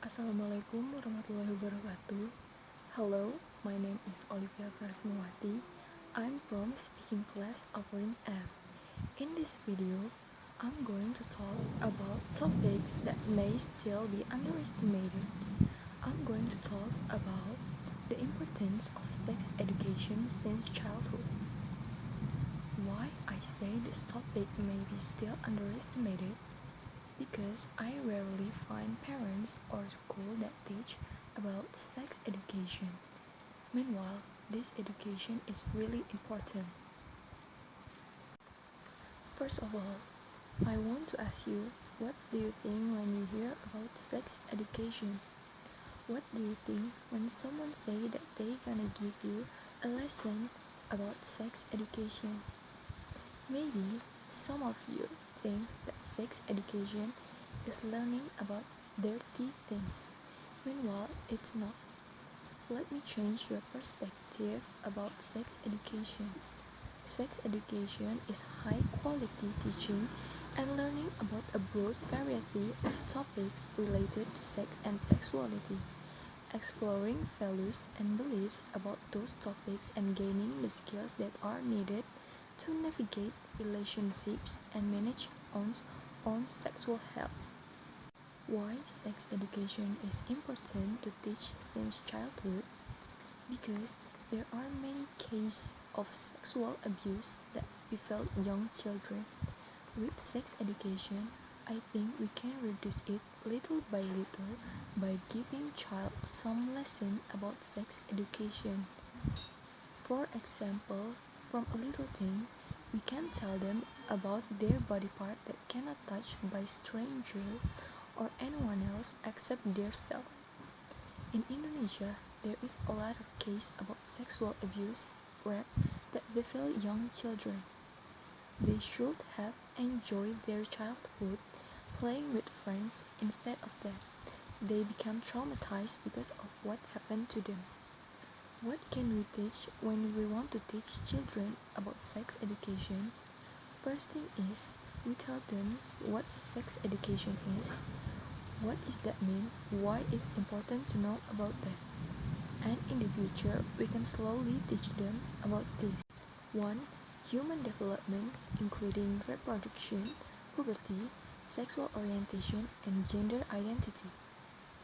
Assalamualaikum warahmatullahi wabarakatuh. Hello, my name is Olivia Krasmawati. I'm from speaking class offering F. In this video, I'm going to talk about topics that may still be underestimated. I'm going to talk about the importance of sex education since childhood. Why I say this topic may be still underestimated? Because I rarely find parents or school that teach about sex education. Meanwhile, this education is really important. First of all, I want to ask you, what do you think when you hear about sex education? What do you think when someone say that they gonna give you a lesson about sex education? Maybe some of you think that sex education is learning about dirty things. Meanwhile, it's not. Let me change your perspective about sex education. Sex education is high quality teaching and learning about a broad variety of topics related to sex and sexuality, exploring values and beliefs about those topics and gaining the skills that are needed to navigate relationships and manage one's own sexual health. Why sex education is important to teach since childhood? Because there are many cases of sexual abuse that befell young children. With sex education, I think we can reduce it little by little by giving child some lesson about sex education. For example, from a little thing, we can tell them about their body part that cannot touch by stranger or anyone else except their self. In Indonesia, there is a lot of case about sexual abuse, rape that befell young children. They should have enjoyed their childhood playing with friends. Instead of that, they become traumatized because of what happened to them. What can we teach when we want to teach children about sex education? First thing is, we tell them what sex education is, what is that mean, why it's important to know about that. And in the future, we can slowly teach them about this. 1. Human development, including reproduction, puberty, sexual orientation, and gender identity.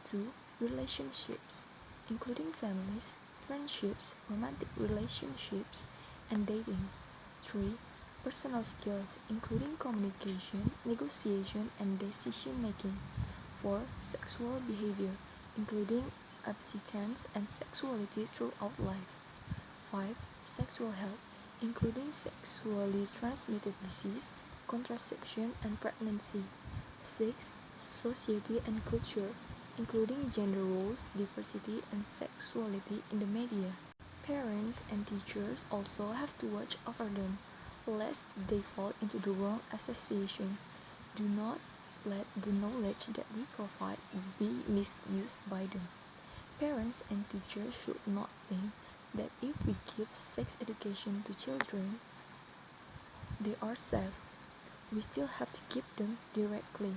2. Relationships, including families, friendships, romantic relationships, and dating. 3. Personal skills, including communication, negotiation, and decision making. 4. Sexual behavior, including abstinence and sexuality throughout life. 5. Sexual health, including sexually transmitted disease, contraception, and pregnancy. 6. Society and culture, including gender roles, diversity, and sexuality in the media. Parents and teachers also have to watch over them, lest they fall into the wrong association. Do not let the knowledge that we provide be misused by them. Parents and teachers should not think that if we give sex education to children, they are safe. We still have to keep them directly.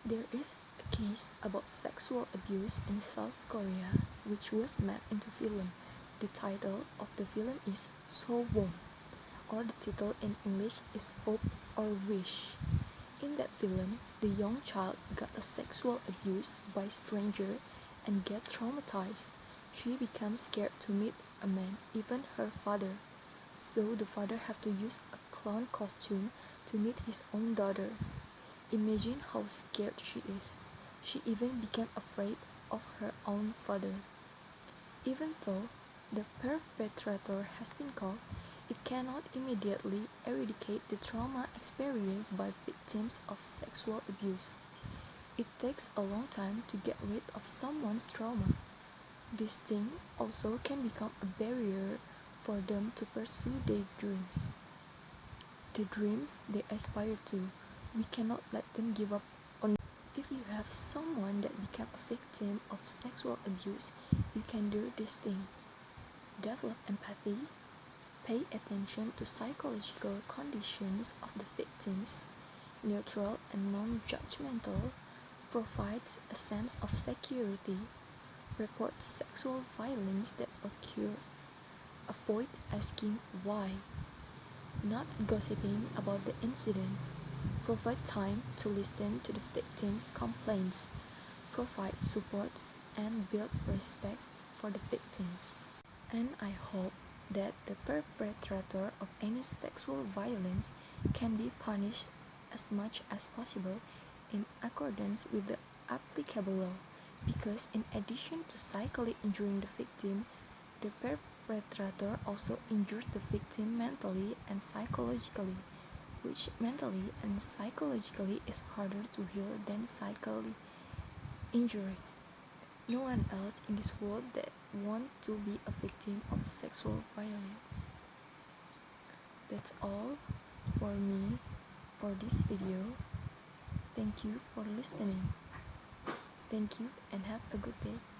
There is a case about sexual abuse in South Korea which was made into film. The title of the film is Sowon, or the title in English is Hope or Wish. In that film, the young child got a sexual abuse by stranger and get traumatized. She becomes scared to meet a man, even her father. So the father have to use a clown costume to meet his own daughter. Imagine how scared she is. She even became afraid of her own father. Even though the perpetrator has been caught, it cannot immediately eradicate the trauma experienced by victims of sexual abuse. It takes a long time to get rid of someone's trauma. This thing also can become a barrier for them to pursue their dreams. The dreams they aspire to, we cannot let them give up on. If you have someone that became a victim of sexual abuse, you can do this thing. Develop empathy, pay attention to psychological conditions of the victims, neutral and non-judgmental, provides a sense of security, report sexual violence that occur, avoid asking why, not gossiping about the incident, provide time to listen to the victim's complaints, provide support, and build respect for the victims. And I hope that the perpetrator of any sexual violence can be punished as much as possible in accordance with the applicable law, because in addition to psychically injuring the victim, the perpetrator also injures the victim mentally and psychologically, which mentally and psychologically is harder to heal than psychically injury. No one else in this world that want to be a victim of sexual violence. That's all for me for this video. Thank you for listening. Thank you and have a good day.